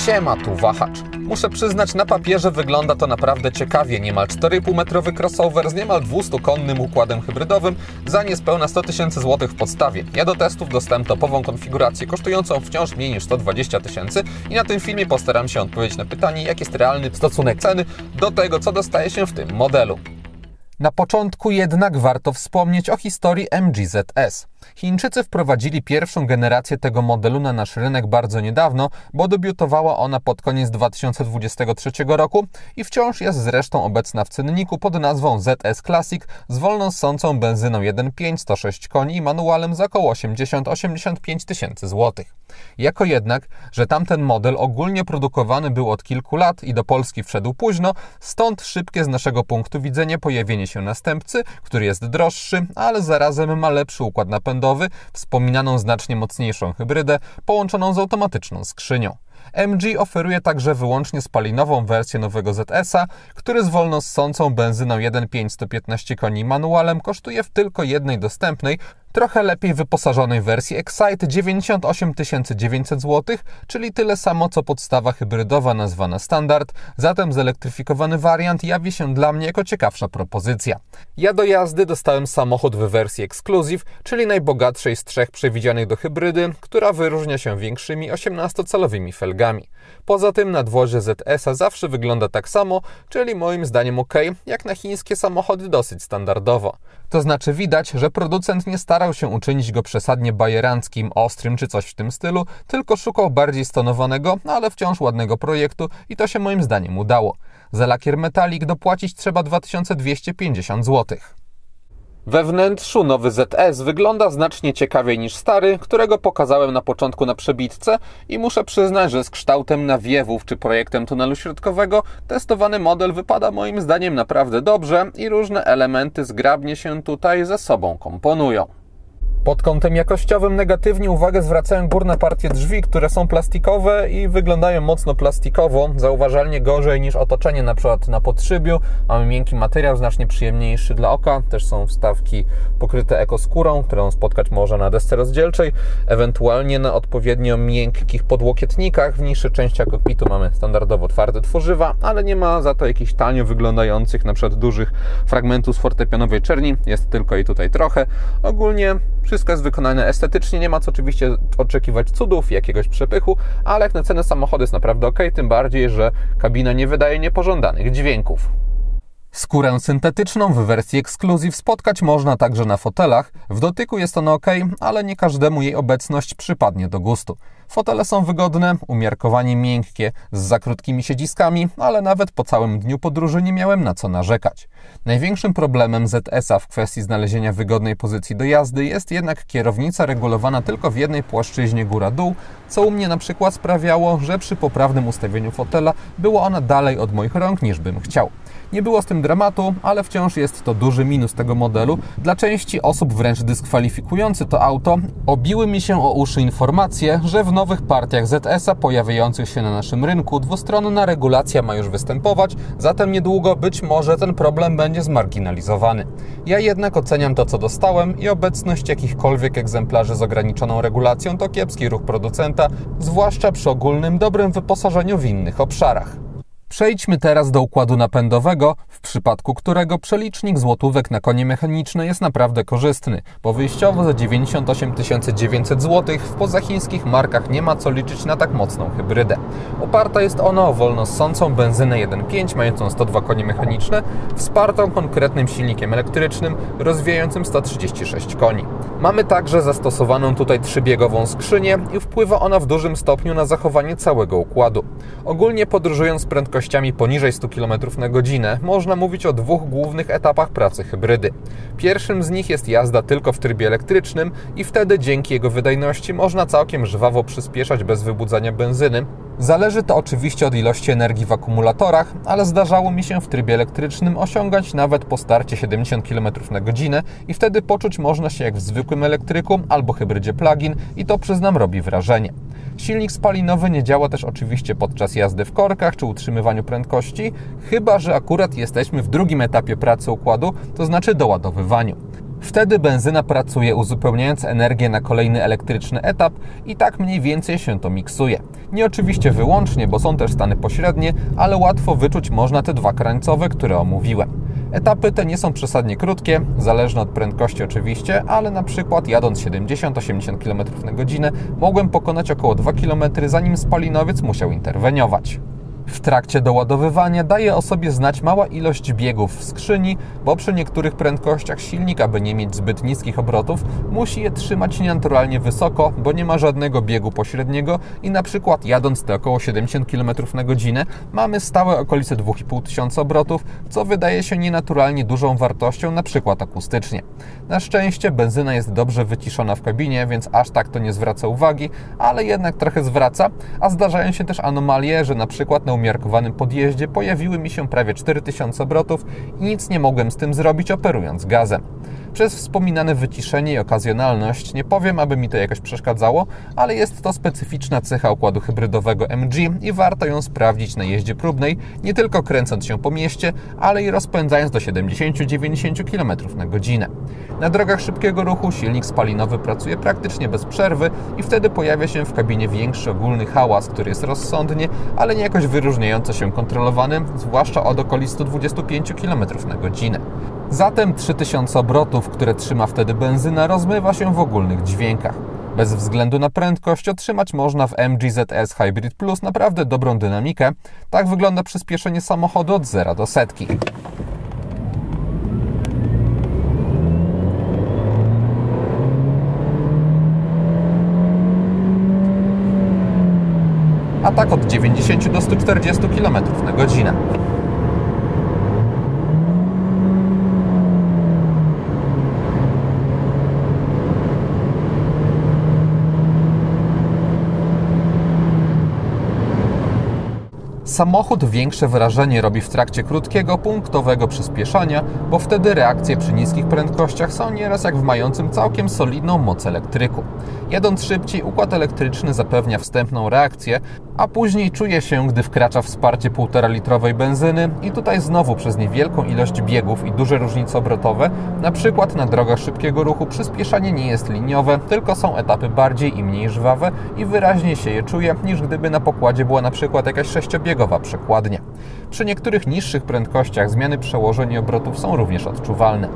Siema, tu wahacz. Muszę przyznać, na papierze wygląda to naprawdę ciekawie. Niemal 4,5-metrowy crossover z niemal 200-konnym układem hybrydowym za niespełna 100 000 złotych w podstawie. Ja do testów dostałem topową konfigurację kosztującą wciąż mniej niż 120 000 i na tym filmie postaram się odpowiedzieć na pytanie, jaki jest realny stosunek ceny do tego, co dostaje się w tym modelu. Na początku jednak warto wspomnieć o historii MG ZS. Chińczycy wprowadzili pierwszą generację tego modelu na nasz rynek bardzo niedawno, bo debiutowała ona pod koniec 2023 roku i wciąż jest zresztą obecna w cenniku pod nazwą ZS Classic z wolno ssącą benzyną 1.5, 106 koni i manualem za około 80-85 tysięcy złotych. Jako jednak, że tamten model ogólnie produkowany był od kilku lat i do Polski wszedł późno, stąd szybkie z naszego punktu widzenia pojawienie się następcy, który jest droższy, ale zarazem ma lepszy układ napędowy, wspominaną znacznie mocniejszą hybrydę, połączoną z automatyczną skrzynią. MG oferuje także wyłącznie spalinową wersję nowego ZS-a, który z wolno ssącą benzyną 1.5 115 koni manualem kosztuje w tylko jednej dostępnej, trochę lepiej wyposażonej wersji Excite 98 900 zł, czyli tyle samo co podstawa hybrydowa nazwana Standard, zatem zelektryfikowany wariant jawi się dla mnie jako ciekawsza propozycja. Ja do jazdy dostałem samochód w wersji Exclusive, czyli najbogatszej z trzech przewidzianych do hybrydy, która wyróżnia się większymi 18-calowymi felgami. Poza tym nadwozie ZS-a zawsze wygląda tak samo, czyli moim zdaniem ok, jak na chińskie samochody dosyć standardowo. To znaczy widać, że producent nie starał się uczynić go przesadnie bajeranckim, ostrym czy coś w tym stylu, tylko szukał bardziej stonowanego, ale wciąż ładnego projektu i to się moim zdaniem udało. Za lakier metalik dopłacić trzeba 2250 zł. We wnętrzu nowy ZS wygląda znacznie ciekawiej niż stary, którego pokazałem na początku na przebitce i muszę przyznać, że z kształtem nawiewów czy projektem tunelu środkowego testowany model wypada moim zdaniem naprawdę dobrze i różne elementy zgrabnie się tutaj ze sobą komponują. Pod kątem jakościowym negatywnie uwagę zwracają górne partie drzwi, które są plastikowe i wyglądają mocno plastikowo, zauważalnie gorzej niż otoczenie np. na podszybiu. Mamy miękki materiał, znacznie przyjemniejszy dla oka, też są wstawki pokryte ekoskórą, którą spotkać można na desce rozdzielczej, ewentualnie na odpowiednio miękkich podłokietnikach. W niższej części kokpitu mamy standardowo twarde tworzywa, ale nie ma za to jakichś tanio wyglądających np. dużych fragmentów z fortepianowej czerni, jest tylko i tutaj trochę. Ogólnie wszystko jest wykonane estetycznie, nie ma co oczywiście oczekiwać cudów, jakiegoś przepychu, ale jak na cenę samochodu jest naprawdę ok, tym bardziej, że kabina nie wydaje niepożądanych dźwięków. Skórę syntetyczną w wersji Exclusive spotkać można także na fotelach. W dotyku jest ona ok, ale nie każdemu jej obecność przypadnie do gustu. Fotele są wygodne, umiarkowanie miękkie, z za krótkimi siedziskami, ale nawet po całym dniu podróży nie miałem na co narzekać. Największym problemem ZS-a w kwestii znalezienia wygodnej pozycji do jazdy jest jednak kierownica regulowana tylko w jednej płaszczyźnie góra-dół, co u mnie na przykład sprawiało, że przy poprawnym ustawieniu fotela była ona dalej od moich rąk niż bym chciał. Nie było z tym dramatu, ale wciąż jest to duży minus tego modelu. Dla części osób wręcz dyskwalifikujący to auto obiły mi się o uszy informacje, że w nowych partiach ZS-a pojawiających się na naszym rynku dwustronna regulacja ma już występować, zatem niedługo być może ten problem będzie zmarginalizowany. Ja jednak oceniam to, co dostałem i obecność jakichkolwiek egzemplarzy z ograniczoną regulacją to kiepski ruch producenta, zwłaszcza przy ogólnym dobrym wyposażeniu w innych obszarach. Przejdźmy teraz do układu napędowego, w przypadku którego przelicznik złotówek na konie mechaniczne jest naprawdę korzystny, bo wyjściowo za 98 900 zł w pozachińskich markach nie ma co liczyć na tak mocną hybrydę. Oparta jest ona o wolno ssącą benzynę 1.5 mającą 102 konie mechaniczne, wspartą konkretnym silnikiem elektrycznym rozwijającym 136 koni. Mamy także zastosowaną tutaj trzybiegową skrzynię i wpływa ona w dużym stopniu na zachowanie całego układu. Ogólnie podróżując z prędkościami poniżej 100 km na godzinę można mówić o dwóch głównych etapach pracy hybrydy. Pierwszym z nich jest jazda tylko w trybie elektrycznym i wtedy dzięki jego wydajności można całkiem żwawo przyspieszać bez wybudzania benzyny. Zależy to oczywiście od ilości energii w akumulatorach, ale zdarzało mi się w trybie elektrycznym osiągać nawet po starcie 70 km na godzinę i wtedy poczuć można się jak w zwykłym elektryku albo hybrydzie plug-in i to przyznam robi wrażenie. Silnik spalinowy nie działa też oczywiście podczas jazdy w korkach czy utrzymywaniu prędkości, chyba że akurat jesteśmy w drugim etapie pracy układu, to znaczy doładowywaniu. Wtedy benzyna pracuje, uzupełniając energię na kolejny elektryczny etap i tak mniej więcej się to miksuje. Nie oczywiście wyłącznie, bo są też stany pośrednie, ale łatwo wyczuć można te dwa krańcowe, które omówiłem. Etapy te nie są przesadnie krótkie, zależne od prędkości oczywiście, ale na przykład jadąc 70-80 km na godzinę mogłem pokonać około 2 km, zanim spalinowiec musiał interweniować. W trakcie doładowywania daje o sobie znać mała ilość biegów w skrzyni, bo przy niektórych prędkościach silnik, aby nie mieć zbyt niskich obrotów, musi je trzymać nienaturalnie wysoko, bo nie ma żadnego biegu pośredniego i na przykład jadąc te około 70 km na godzinę mamy stałe okolice 2500 obrotów, co wydaje się nienaturalnie dużą wartością, na przykład akustycznie. Na szczęście benzyna jest dobrze wyciszona w kabinie, więc aż tak to nie zwraca uwagi, ale jednak trochę zwraca, a zdarzają się też anomalie, że na przykład na umiarkowanym podjeździe pojawiły mi się prawie 4000 obrotów i nic nie mogłem z tym zrobić, operując gazem. Przez wspominane wyciszenie i okazjonalność nie powiem, aby mi to jakoś przeszkadzało, ale jest to specyficzna cecha układu hybrydowego MG i warto ją sprawdzić na jeździe próbnej, nie tylko kręcąc się po mieście, ale i rozpędzając do 70-90 km na godzinę. Na drogach szybkiego ruchu silnik spalinowy pracuje praktycznie bez przerwy i wtedy pojawia się w kabinie większy ogólny hałas, który jest rozsądnie, ale nie jakoś wyróżniająco się kontrolowany, zwłaszcza od okolic 125 km na godzinę. Zatem 3000 obrotów, które trzyma wtedy benzyna, rozmywa się w ogólnych dźwiękach. Bez względu na prędkość otrzymać można w MG ZS Hybrid Plus naprawdę dobrą dynamikę. Tak wygląda przyspieszenie samochodu od 0 do setki. A tak od 90 do 140 km na godzinę. Samochód większe wrażenie robi w trakcie krótkiego, punktowego przyspieszania, bo wtedy reakcje przy niskich prędkościach są nieraz jak w mającym całkiem solidną moc elektryku. Jadąc szybciej, układ elektryczny zapewnia wstępną reakcję, a później czuje się, gdy wkracza wsparcie 1,5-litrowej benzyny i tutaj znowu przez niewielką ilość biegów i duże różnice obrotowe, na przykład na drogach szybkiego ruchu przyspieszanie nie jest liniowe, tylko są etapy bardziej i mniej żwawe i wyraźnie się je czuje, niż gdyby na pokładzie była na przykład jakaś 6-biegowa przekładnia. Przy niektórych niższych prędkościach zmiany przełożeń obrotów są również odczuwalne.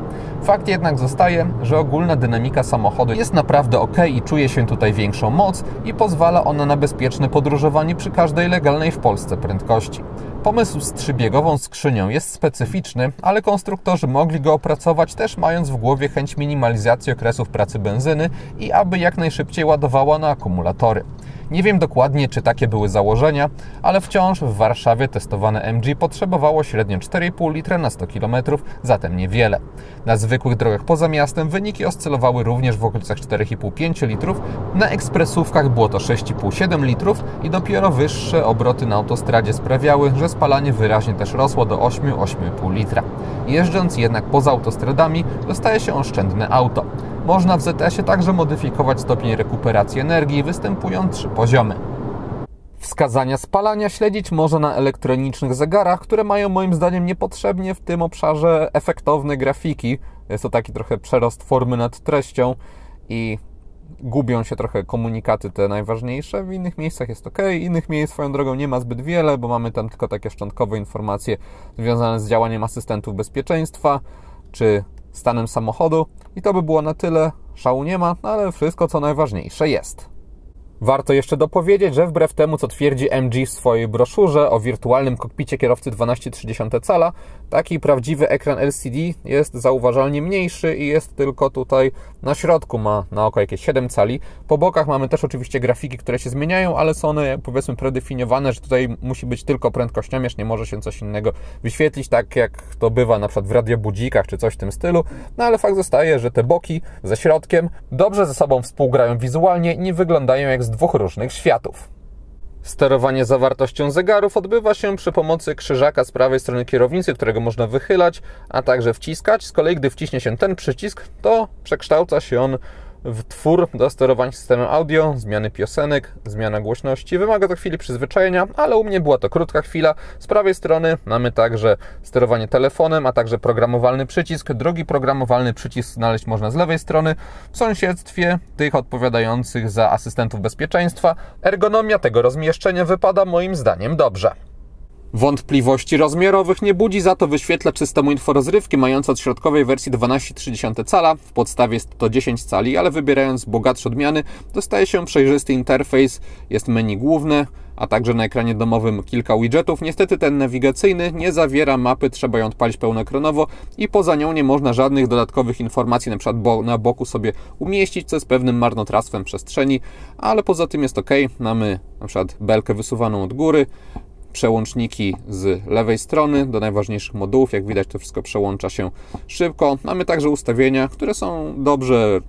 Fakt jednak zostaje, że ogólna dynamika samochodu jest naprawdę ok i czuje się tutaj większą moc i pozwala ona na bezpieczne podróżowanie przy każdej legalnej w Polsce prędkości. Pomysł z 3-biegową skrzynią jest specyficzny, ale konstruktorzy mogli go opracować też mając w głowie chęć minimalizacji okresów pracy benzyny i aby jak najszybciej ładowała na akumulatory. Nie wiem dokładnie, czy takie były założenia, ale wciąż w Warszawie testowane MG potrzebowało średnio 4,5 litra na 100 km, zatem niewiele. Na zwykłych drogach poza miastem wyniki oscylowały również w okolicach 4,5-5 litrów, na ekspresówkach było to 6,5-7 litrów i dopiero wyższe obroty na autostradzie sprawiały, że spalanie wyraźnie też rosło do 8-8,5 litra. Jeżdżąc jednak poza autostradami, dostaje się oszczędne auto. Można w ZS-ie także modyfikować stopień rekuperacji energii, występują 3 poziomy. Wskazania spalania śledzić można na elektronicznych zegarach, które mają moim zdaniem niepotrzebnie w tym obszarze efektowne grafiki. Jest to taki trochę przerost formy nad treścią i gubią się trochę komunikaty te najważniejsze. W innych miejscach jest ok, innych miejsc swoją drogą nie ma zbyt wiele, bo mamy tam tylko takie szczątkowe informacje związane z działaniem asystentów bezpieczeństwa czy stanem samochodu i to by było na tyle. Szału nie ma, ale wszystko co najważniejsze jest. Warto jeszcze dopowiedzieć, że wbrew temu, co twierdzi MG w swojej broszurze o wirtualnym kokpicie kierowcy 12,3 cala, taki prawdziwy ekran LCD jest zauważalnie mniejszy i jest tylko tutaj na środku, ma na oko jakieś 7 cali. Po bokach mamy też oczywiście grafiki, które się zmieniają, ale są one powiedzmy predefiniowane, że tutaj musi być tylko prędkościomierz, nie może się coś innego wyświetlić, tak jak to bywa na przykład w radiobudzikach czy coś w tym stylu, no ale fakt zostaje, że te boki ze środkiem dobrze ze sobą współgrają wizualnie i nie wyglądają jak z 2 różnych światów. Sterowanie zawartością zegarów odbywa się przy pomocy krzyżaka z prawej strony kierownicy, którego można wychylać, a także wciskać. Z kolei, gdy wciśnie się ten przycisk, to przekształca się on w twór do sterowania systemem audio, zmiany piosenek, zmiana głośności. Wymaga to chwili przyzwyczajenia, ale u mnie była to krótka chwila. Z prawej strony mamy także sterowanie telefonem, a także programowalny przycisk. Drugi programowalny przycisk znaleźć można z lewej strony, w sąsiedztwie tych odpowiadających za asystentów bezpieczeństwa. Ergonomia tego rozmieszczenia wypada moim zdaniem dobrze. Wątpliwości rozmiarowych nie budzi za to wyświetlacz systemu inforozrywki mający od środkowej wersji 12,3 cala, w podstawie jest to 10 cali, ale wybierając bogatsze odmiany dostaje się przejrzysty interfejs, jest menu główne, a także na ekranie domowym kilka widgetów. Niestety ten nawigacyjny nie zawiera mapy, trzeba ją odpalić pełnoekranowo i poza nią nie można żadnych dodatkowych informacji, na przykład na boku sobie umieścić, co jest pewnym marnotrawstwem przestrzeni, ale poza tym jest ok. Mamy na przykład belkę wysuwaną od góry, przełączniki z lewej strony do najważniejszych modułów. Jak widać, to wszystko przełącza się szybko. Mamy także ustawienia, które są dobrze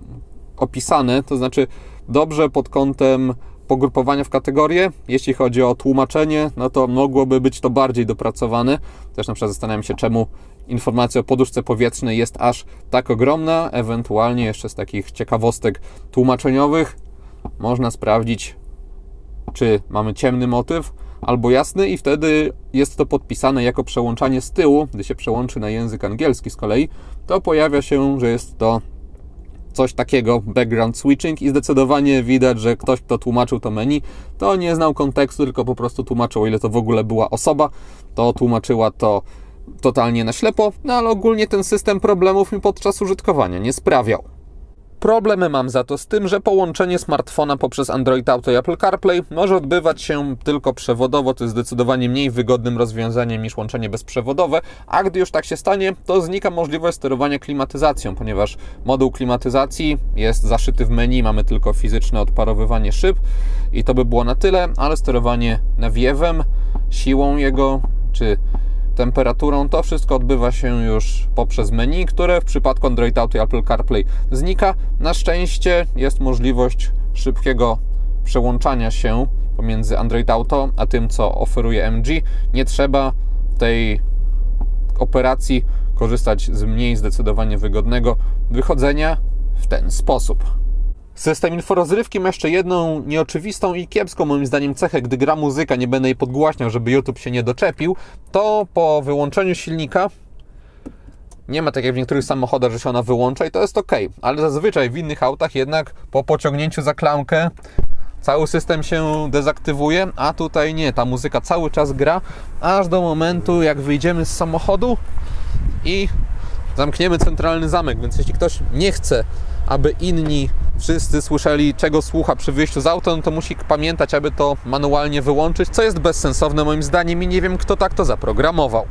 opisane, to znaczy dobrze pod kątem pogrupowania w kategorie. Jeśli chodzi o tłumaczenie, no to mogłoby być to bardziej dopracowane. Też na przykład zastanawiam się, czemu informacja o poduszce powietrznej jest aż tak ogromna. Ewentualnie jeszcze z takich ciekawostek tłumaczeniowych można sprawdzić, czy mamy ciemny motyw albo jasny i wtedy jest to podpisane jako przełączanie z tyłu. Gdy się przełączy na język angielski z kolei, to pojawia się, że jest to coś takiego, background switching, i zdecydowanie widać, że ktoś, kto tłumaczył to menu, to nie znał kontekstu, tylko po prostu tłumaczył, o ile to w ogóle była osoba, to tłumaczyła to totalnie na ślepo, no ale ogólnie ten system problemów mi podczas użytkowania nie sprawiał. Problemy mam za to z tym, że połączenie smartfona poprzez Android Auto i Apple CarPlay może odbywać się tylko przewodowo, to jest zdecydowanie mniej wygodnym rozwiązaniem niż łączenie bezprzewodowe, a gdy już tak się stanie, to znika możliwość sterowania klimatyzacją, ponieważ moduł klimatyzacji jest zaszyty w menu, mamy tylko fizyczne odparowywanie szyb i to by było na tyle, ale sterowanie nawiewem, siłą jego czy temperaturą, to wszystko odbywa się już poprzez menu, które w przypadku Android Auto i Apple CarPlay znika. Na szczęście jest możliwość szybkiego przełączania się pomiędzy Android Auto a tym, co oferuje MG. Nie trzeba w tej operacji korzystać z mniej zdecydowanie wygodnego wychodzenia w ten sposób. System inforozrywki ma jeszcze jedną nieoczywistą i kiepską moim zdaniem cechę. Gdy gra muzyka, nie będę jej podgłaśniał, żeby YouTube się nie doczepił, to po wyłączeniu silnika nie ma tak jak w niektórych samochodach, że się ona wyłącza i to jest ok, ale zazwyczaj w innych autach jednak po pociągnięciu za klamkę cały system się dezaktywuje, a tutaj nie, ta muzyka cały czas gra, aż do momentu jak wyjdziemy z samochodu i zamkniemy centralny zamek, więc jeśli ktoś nie chce, aby inni wszyscy słyszeli, czego słucha przy wyjściu z auta, no to musi pamiętać, aby to manualnie wyłączyć, co jest bezsensowne moim zdaniem i nie wiem, kto tak to zaprogramował.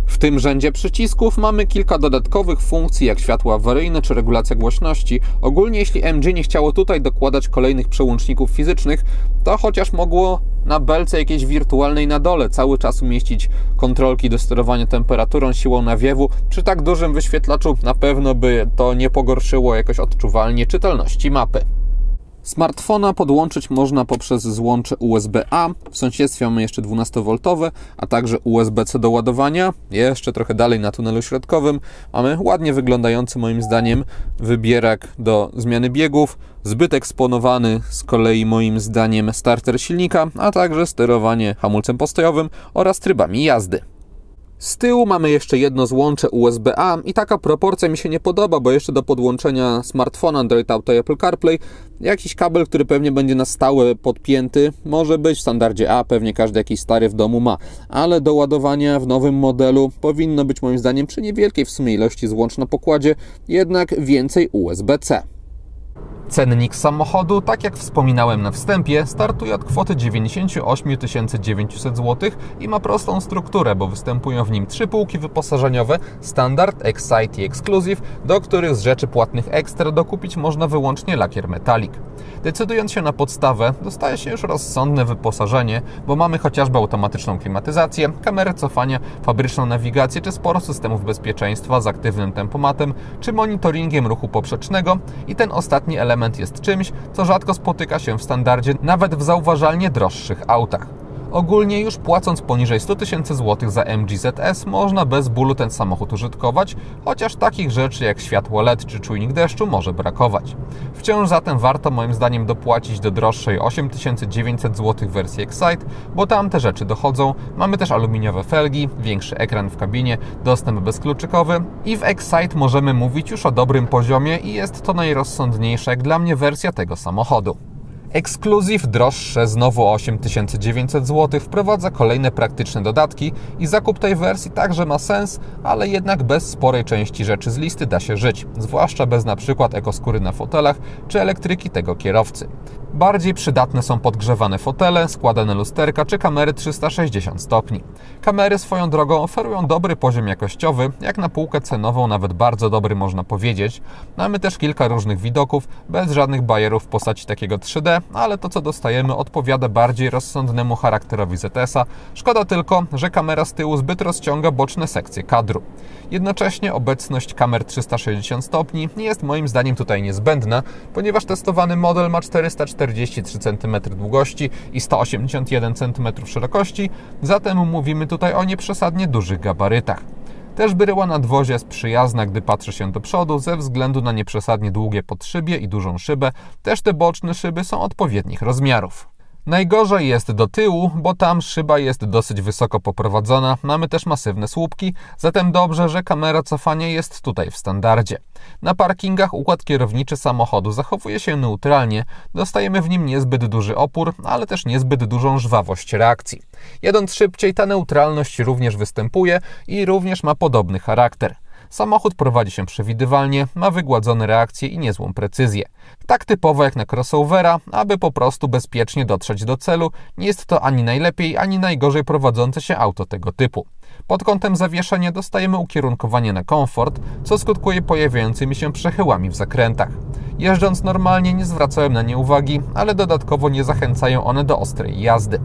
W tym rzędzie przycisków mamy kilka dodatkowych funkcji, jak światło awaryjne czy regulacja głośności. Ogólnie jeśli MG nie chciało tutaj dokładać kolejnych przełączników fizycznych, to chociaż mogło na belce jakiejś wirtualnej na dole cały czas umieścić kontrolki do sterowania temperaturą, siłą nawiewu. Przy tak dużym wyświetlaczu na pewno by to nie pogorszyło jakoś odczuwalnie czytelności mapy. Smartfona podłączyć można poprzez złącze USB-A, w sąsiedztwie mamy jeszcze 12V, a także USB-C do ładowania. Jeszcze trochę dalej na tunelu środkowym mamy ładnie wyglądający moim zdaniem wybierak do zmiany biegów, zbyt eksponowany z kolei moim zdaniem starter silnika, a także sterowanie hamulcem postojowym oraz trybami jazdy. Z tyłu mamy jeszcze jedno złącze USB-A i taka proporcja mi się nie podoba, bo jeszcze do podłączenia smartfona Android Auto i Apple CarPlay jakiś kabel, który pewnie będzie na stałe podpięty, może być w standardzie A, pewnie każdy jakiś stary w domu ma, ale do ładowania w nowym modelu powinno być moim zdaniem przy niewielkiej w sumie ilości złącz na pokładzie jednak więcej USB-C. Cennik samochodu, tak jak wspominałem na wstępie, startuje od kwoty 98 900 zł i ma prostą strukturę, bo występują w nim 3 półki wyposażeniowe Standard, Excite i Exclusive, do których z rzeczy płatnych ekstra dokupić można wyłącznie lakier metalik. Decydując się na podstawę, dostaje się już rozsądne wyposażenie, bo mamy chociażby automatyczną klimatyzację, kamerę cofania, fabryczną nawigację czy sporo systemów bezpieczeństwa z aktywnym tempomatem czy monitoringiem ruchu poprzecznego i ten ostatni element jest czymś, co rzadko spotyka się w standardzie, nawet w zauważalnie droższych autach. Ogólnie już płacąc poniżej 100 000 złotych za MG ZS można bez bólu ten samochód użytkować, chociaż takich rzeczy jak światło LED czy czujnik deszczu może brakować. Wciąż zatem warto moim zdaniem dopłacić do droższej 8900 zł wersji Excite, bo tam te rzeczy dochodzą. Mamy też aluminiowe felgi, większy ekran w kabinie, dostęp bezkluczykowy i w Excite możemy mówić już o dobrym poziomie i jest to najrozsądniejsza jak dla mnie wersja tego samochodu. Exclusive droższe znowu o 8900 zł wprowadza kolejne praktyczne dodatki i zakup tej wersji także ma sens, ale jednak bez sporej części rzeczy z listy da się żyć, zwłaszcza bez np. ekoskóry na fotelach czy elektryki tego kierowcy. Bardziej przydatne są podgrzewane fotele, składane lusterka czy kamery 360 stopni. Kamery swoją drogą oferują dobry poziom jakościowy, jak na półkę cenową nawet bardzo dobry można powiedzieć. Mamy też kilka różnych widoków, bez żadnych bajerów w postaci takiego 3D, ale to co dostajemy odpowiada bardziej rozsądnemu charakterowi ZS-a. Szkoda tylko, że kamera z tyłu zbyt rozciąga boczne sekcje kadru. Jednocześnie obecność kamer 360 stopni nie jest moim zdaniem tutaj niezbędna, ponieważ testowany model ma 443 cm długości i 181 cm szerokości, zatem mówimy tutaj o nieprzesadnie dużych gabarytach. Też bryła nadwozia jest przyjazna, gdy patrzy się do przodu, ze względu na nieprzesadnie długie podszybie i dużą szybę. Też te boczne szyby są odpowiednich rozmiarów. Najgorzej jest do tyłu, bo tam szyba jest dosyć wysoko poprowadzona, mamy też masywne słupki, zatem dobrze, że kamera cofania jest tutaj w standardzie. Na parkingach układ kierowniczy samochodu zachowuje się neutralnie, dostajemy w nim niezbyt duży opór, ale też niezbyt dużą żwawość reakcji. Jadąc szybciej, ta neutralność również występuje i również ma podobny charakter. Samochód prowadzi się przewidywalnie, ma wygładzone reakcje i niezłą precyzję. Tak typowo jak na crossovera, aby po prostu bezpiecznie dotrzeć do celu, nie jest to ani najlepiej, ani najgorzej prowadzące się auto tego typu. Pod kątem zawieszenia dostajemy ukierunkowanie na komfort, co skutkuje pojawiającymi się przechyłami w zakrętach. Jeżdżąc normalnie nie zwracałem na nie uwagi, ale dodatkowo nie zachęcają one do ostrej jazdy.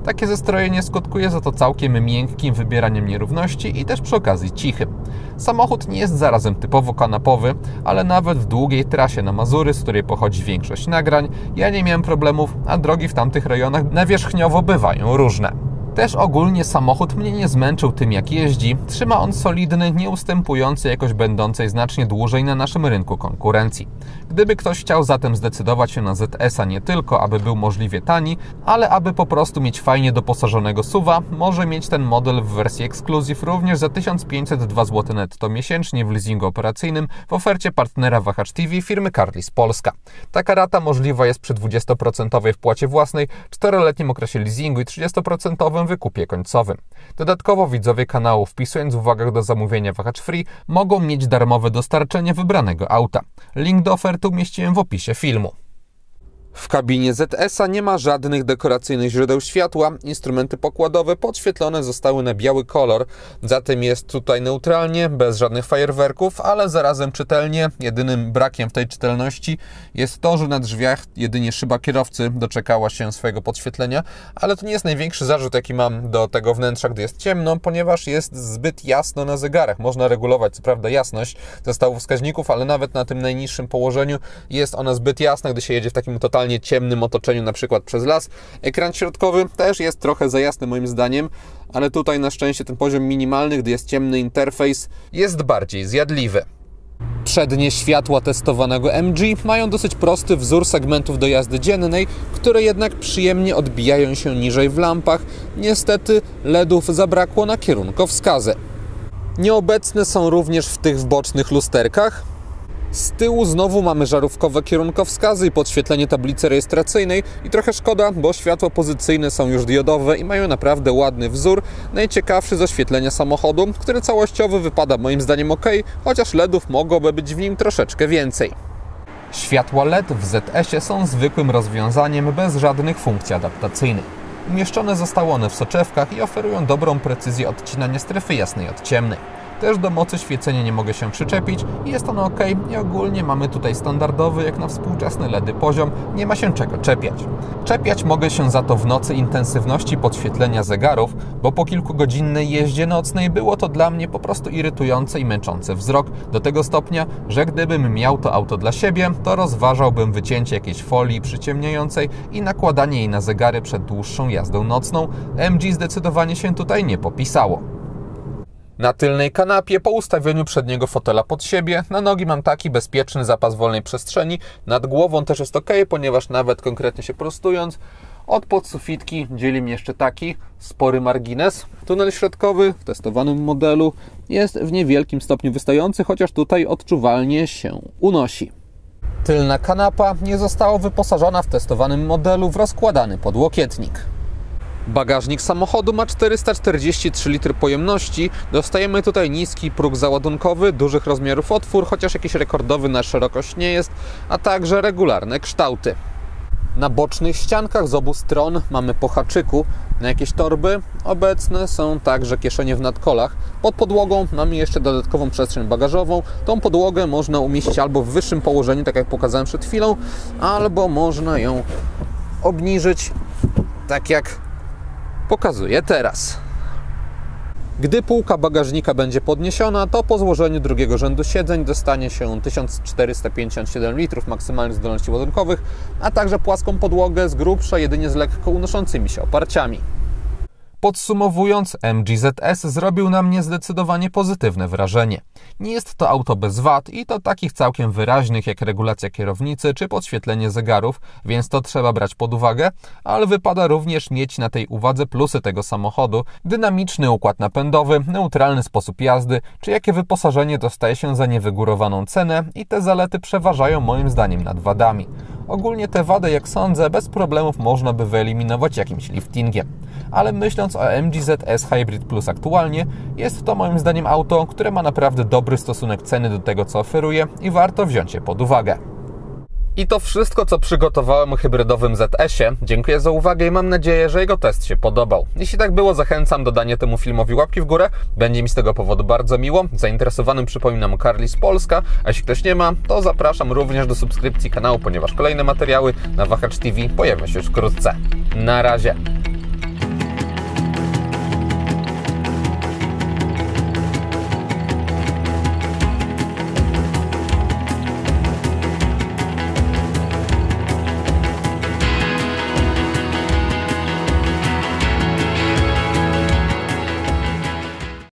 Takie zestrojenie skutkuje za to całkiem miękkim wybieraniem nierówności i też przy okazji cichym. Samochód nie jest zarazem typowo kanapowy, ale nawet w długiej trasie na Mazury, z której pochodzi większość nagrań, ja nie miałem problemów, a drogi w tamtych rejonach nawierzchniowo bywają różne. Też ogólnie samochód mnie nie zmęczył tym jak jeździ, trzyma on solidny, nie ustępujący jakoś będącej znacznie dłużej na naszym rynku konkurencji. Gdyby ktoś chciał zatem zdecydować się na ZS-a nie tylko, aby był możliwie tani, ale aby po prostu mieć fajnie doposażonego SUV-a, może mieć ten model w wersji Exclusive również za 1502 zł netto miesięcznie w leasingu operacyjnym w ofercie partnera Wahacz TV firmy Carlis Polska. Taka rata możliwa jest przy 20% wpłacie własnej, 4-letnim okresie leasingu i 30% wykupie końcowym. Dodatkowo widzowie kanału, wpisując w uwagach do zamówienia Wahacz Free, mogą mieć darmowe dostarczenie wybranego auta. Link do oferty umieściłem w opisie filmu. W kabinie ZS-a nie ma żadnych dekoracyjnych źródeł światła, instrumenty pokładowe podświetlone zostały na biały kolor, zatem jest tutaj neutralnie, bez żadnych fajerwerków, ale zarazem czytelnie. Jedynym brakiem w tej czytelności jest to, że na drzwiach jedynie szyba kierowcy doczekała się swojego podświetlenia, ale to nie jest największy zarzut, jaki mam do tego wnętrza, gdy jest ciemno, ponieważ jest zbyt jasno na zegarach. Można regulować co prawda jasność zestawów wskaźników, ale nawet na tym najniższym położeniu jest ona zbyt jasna, gdy się jedzie w takim totalnie ciemnym otoczeniu, na przykład przez las. Ekran środkowy też jest trochę za jasny moim zdaniem, ale tutaj na szczęście ten poziom minimalny, gdy jest ciemny interfejs, jest bardziej zjadliwy. Przednie światła testowanego MG mają dosyć prosty wzór segmentów do jazdy dziennej, które jednak przyjemnie odbijają się niżej w lampach. Niestety LEDów zabrakło na kierunkowskazy. Nieobecne są również w tych bocznych lusterkach. Z tyłu znowu mamy żarówkowe kierunkowskazy i podświetlenie tablicy rejestracyjnej i trochę szkoda, bo światła pozycyjne są już diodowe i mają naprawdę ładny wzór, najciekawszy z oświetlenia samochodu, który całościowo wypada moim zdaniem ok, chociaż LEDów mogłoby być w nim troszeczkę więcej. Światła LED w ZS-ie są zwykłym rozwiązaniem bez żadnych funkcji adaptacyjnych. Umieszczone zostały one w soczewkach i oferują dobrą precyzję odcinania strefy jasnej od ciemnej. Też do mocy świecenia nie mogę się przyczepić i jest ono ok. I ogólnie mamy tutaj standardowy, jak na współczesne LEDy poziom, nie ma się czego czepiać. Czepiać mogę się za to w nocy intensywności podświetlenia zegarów, bo po kilkugodzinnej jeździe nocnej było to dla mnie po prostu irytujące i męczące wzrok do tego stopnia, że gdybym miał to auto dla siebie, to rozważałbym wycięcie jakiejś folii przyciemniającej i nakładanie jej na zegary przed dłuższą jazdą nocną. MG zdecydowanie się tutaj nie popisało. Na tylnej kanapie, po ustawieniu przedniego fotela pod siebie, na nogi mam taki bezpieczny zapas wolnej przestrzeni, nad głową też jest ok, ponieważ nawet konkretnie się prostując, od podsufitki dzieli mnie jeszcze taki spory margines. Tunel środkowy w testowanym modelu jest w niewielkim stopniu wystający, chociaż tutaj odczuwalnie się unosi. Tylna kanapa nie została wyposażona w testowanym modelu w rozkładany podłokietnik. Bagażnik samochodu ma 443 litry pojemności. Dostajemy tutaj niski próg załadunkowy, dużych rozmiarów otwór, chociaż jakiś rekordowy na szerokość nie jest, a także regularne kształty. Na bocznych ściankach z obu stron mamy po haczyku na jakieś torby. Obecne są także kieszenie w nadkolach. Pod podłogą mamy jeszcze dodatkową przestrzeń bagażową. Tą podłogę można umieścić albo w wyższym położeniu, tak jak pokazałem przed chwilą, albo można ją obniżyć, tak jak pokazuję teraz. Gdy półka bagażnika będzie podniesiona, to po złożeniu drugiego rzędu siedzeń dostanie się 1457 litrów maksymalnych zdolności ładunkowych, a także płaską podłogę z grubsza jedynie z lekko unoszącymi się oparciami. Podsumowując, MG ZS zrobił na mnie zdecydowanie pozytywne wrażenie. Nie jest to auto bez wad i to takich całkiem wyraźnych jak regulacja kierownicy czy podświetlenie zegarów, więc to trzeba brać pod uwagę, ale wypada również mieć na tej uwadze plusy tego samochodu: dynamiczny układ napędowy, neutralny sposób jazdy, czy jakie wyposażenie dostaje się za niewygórowaną cenę i te zalety przeważają moim zdaniem nad wadami. Ogólnie te wady, jak sądzę, bez problemów można by wyeliminować jakimś liftingiem. Ale myśląc o MG ZS Hybrid Plus aktualnie, jest to moim zdaniem auto, które ma naprawdę dobry stosunek ceny do tego, co oferuje i warto wziąć je pod uwagę. I to wszystko, co przygotowałem o hybrydowym ZS-ie. Dziękuję za uwagę i mam nadzieję, że jego test się podobał. Jeśli tak było, zachęcam do dania temu filmowi łapki w górę. Będzie mi z tego powodu bardzo miło. Zainteresowanym przypominam Carlis Polska, a jeśli ktoś nie ma, to zapraszam również do subskrypcji kanału, ponieważ kolejne materiały na Wahacz TV pojawią się już wkrótce. Na razie!